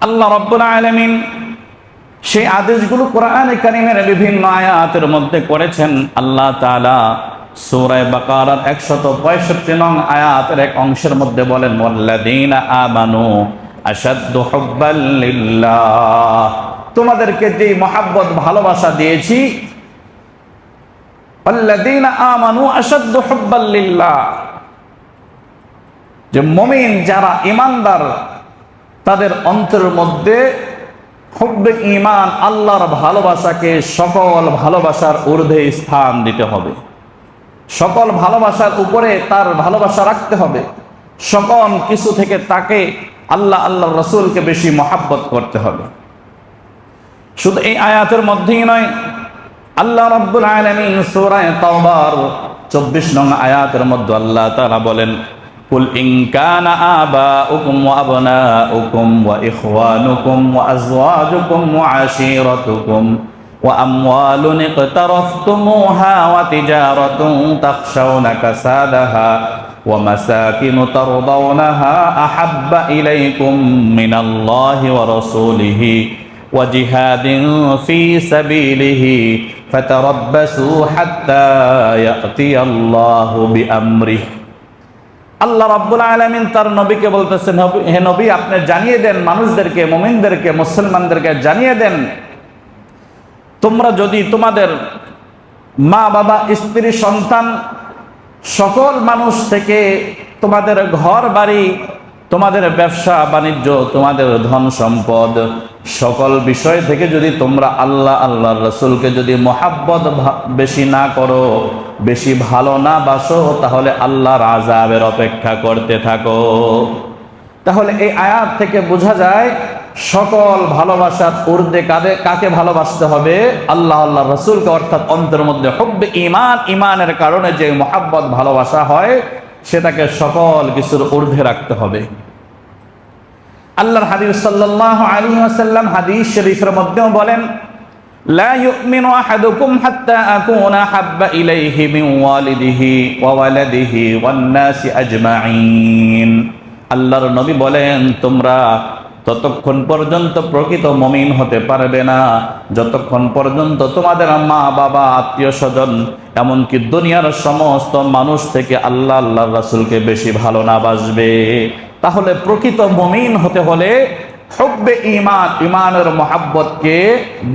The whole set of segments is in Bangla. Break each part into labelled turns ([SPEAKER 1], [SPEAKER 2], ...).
[SPEAKER 1] আল্লাহ রাব্বুল আলামিন সেই আদেশগুলো কোরআনে কারীমের বিভিন্ন আয়াতের মধ্যে করেছেন। আল্লাহ তাআলা সূরা বাকারার 165 নং আয়াতের এক অংশের মধ্যে বলেন, ওয়াল্লাযীনা আমানু আশাদ্দু হুব্বাল লিল্লাহ, তোমাদেরকে যে মহব্বত ভালোবাসা দিয়েছি, ওয়াল্লাযীনা আমানু আশাদ্দু হুব্বাল লিল্লাহ, যে মুমিন যারা ঈমানদার তাদের অন্তরের মধ্যে হুব্বে ঈমান, আল্লাহর ভালোবাসাকে সকল ভালোবাসার ঊর্ধ্বে স্থান দিতে হবে, সকল ভালোবাসার উপরে তার ভালোবাসা রাখতে হবে, সকল কিছু থেকে তাকে আল্লাহর রাসূলকে বেশি মহব্বত করতে হবে। শুধু এই আয়াতের মধ্যেই নয়, আল্লাহ রাব্বুল আলামিন সূরা তাওবার 24 নং আয়াতের মধ্যে আল্লাহ তাআলা বলেন, কুল ইন কানা আবাউকুম ওয়া আবনাউকুম ওয়া ইখওয়ানুকুম ওয়া আজওয়াজুকুম ওয়া আশীরাতুকুম ওয়া আমওয়ালুন ইকতারাফতুমুহা ওয়া তিজারাতুন তাখশাউনা কাসাদাহা ওয়া মাসাকিন তারদাউনাহা আহাব্বা ইলাইকুম মিনাল্লাহি ওয়া রাসূলিহি ওয়া জিহাদিন ফি সাবিলিহি ফাতারাব্বাসু হাত্তা ইয়াতিয়াল্লাহু বিআমরিহি। আল্লাহ রাব্বুল আলামিন তার নবীকে বলতেছেন, হে নবী, আপনি জানিয়ে দেন মানুষদেরকে, মুমিনদেরকে, মুসলমানদেরকে জানিয়ে দেন, তোমরা যদি তোমাদের মা বাবা, স্ত্রী, সন্তান, সকল মানুষ থেকে, তোমাদের ঘর বাড়ি, তোমাদের ব্যবসা বাণিজ্য, তোমাদের ধন সম্পদ, সকল বিষয় থেকে যদি তোমরা আল্লাহর রাসূলকে যদি মহব্বত বেশি না করো, বেশি ভালো না বাসো, তাহলে আল্লাহর আযাবের অপেক্ষা করতে থাকো। তাহলে এই আয়াত থেকে বোঝা যায় সকল ভালোবাসার ঊর্ধ্বে কাকে ভালোবাসতে হবে? আল্লাহর রাসূলকে, অর্থাৎ অন্তরের মধ্যে হুব্বে ঈমান, ঈমানের কারণে যে মহব্বত ভালোবাসা হয় সেটাকে সকল কিছুর ঊর্ধ্বে রাখতে হবে। আল্লাহর হাবিব সাল্লাল্লাহু আলাইহি ওয়াসাল্লাম হাদিস শরীফের মধ্যেও বলেন, লা ইউমিনু আহাদুকুম হাত্তা আকুনা হাব্বা ইলাইহি মিন ওয়ালিদিহি ওয়া ওয়ালাদিহি ওয়ান নাসি আজমাইন। আল্লাহর নবী বলেন, তোমরা ততক্ষণ পর্যন্ত প্রকৃত মুমিন হতে পারবে না যতক্ষণ পর্যন্ত তোমাদের মা বাবা, আত্মীয় স্বজন, এমনকি দুনিয়ার সমস্ত মানুষ থেকে আল্লাহর রাসূলকে বেশি ভালো না বাসবে। তাহলে প্রকৃত মুমিন হতে হলে হুব্বে ঈমান, ঈমানের মহব্বতকে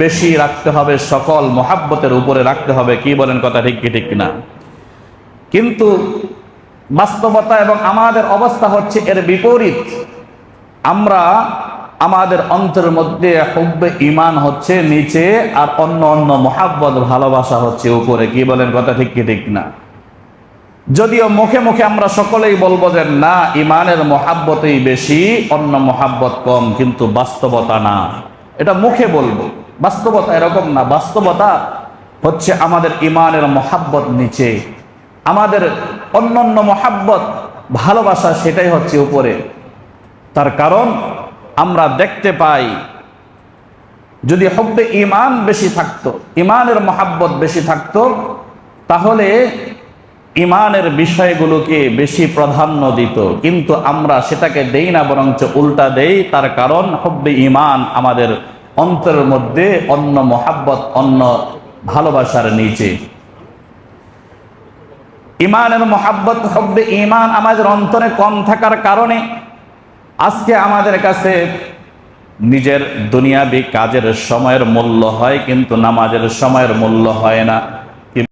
[SPEAKER 1] বেশি রাখতে হবে, সকল মহব্বতের উপরে রাখতে হবে। কি বলেন, কথা ঠিক কি ঠিক না? কিন্তু বাস্তবতা এবং আমাদের অবস্থা হচ্ছে এর বিপরীত। আমরা আমাদের অন্তরের মধ্যে হুব্বে ঈমান হচ্ছে নিচে, আর অন্য মহব্বত ভালোবাসা হচ্ছে উপরে। কি বলেন, কথা ঠিক কি ঠিক না? যদিও মুখে মুখে আমরা সকলেই বলবো যে না, ঈমানের মহব্বতই বেশি, অন্য মহব্বত কম, কিন্তু বাস্তবতা না। এটা মুখে বলবো, বাস্তবতা এরকম না। বাস্তবতা হচ্ছে আমাদের ঈমানের মহব্বত নিচে, আমাদের অন্য মহব্বত ভালোবাসা সেটাই হচ্ছে উপরে। তার কারণ আমরা দেখতে পাই, যদি হুব্বে ঈমান বেশি থাকতো, ঈমানের মহব্বত বেশি থাকতো, তাহলে ঈমানের বিষয়গুলোকে বেশি প্রাধান্য দিত। কিন্তু আমরা সেটাকে দেই না, বরঞ্চ উল্টা দেই। তার কারণ হুব্বে ঈমান আমাদের অন্তরের মধ্যে অন্য মহব্বত, অন্য ভালোবাসার নিচে। ঈমানের মহব্বত, হুব্বে ঈমান আমাদের অন্তরে কম থাকার কারণে আজকে আমাদের কাছে নিজের দুনিয়াবি কাজের সময়ের মূল্য হয়, কিন্তু নামাজের সময়ের মূল্য হয় না।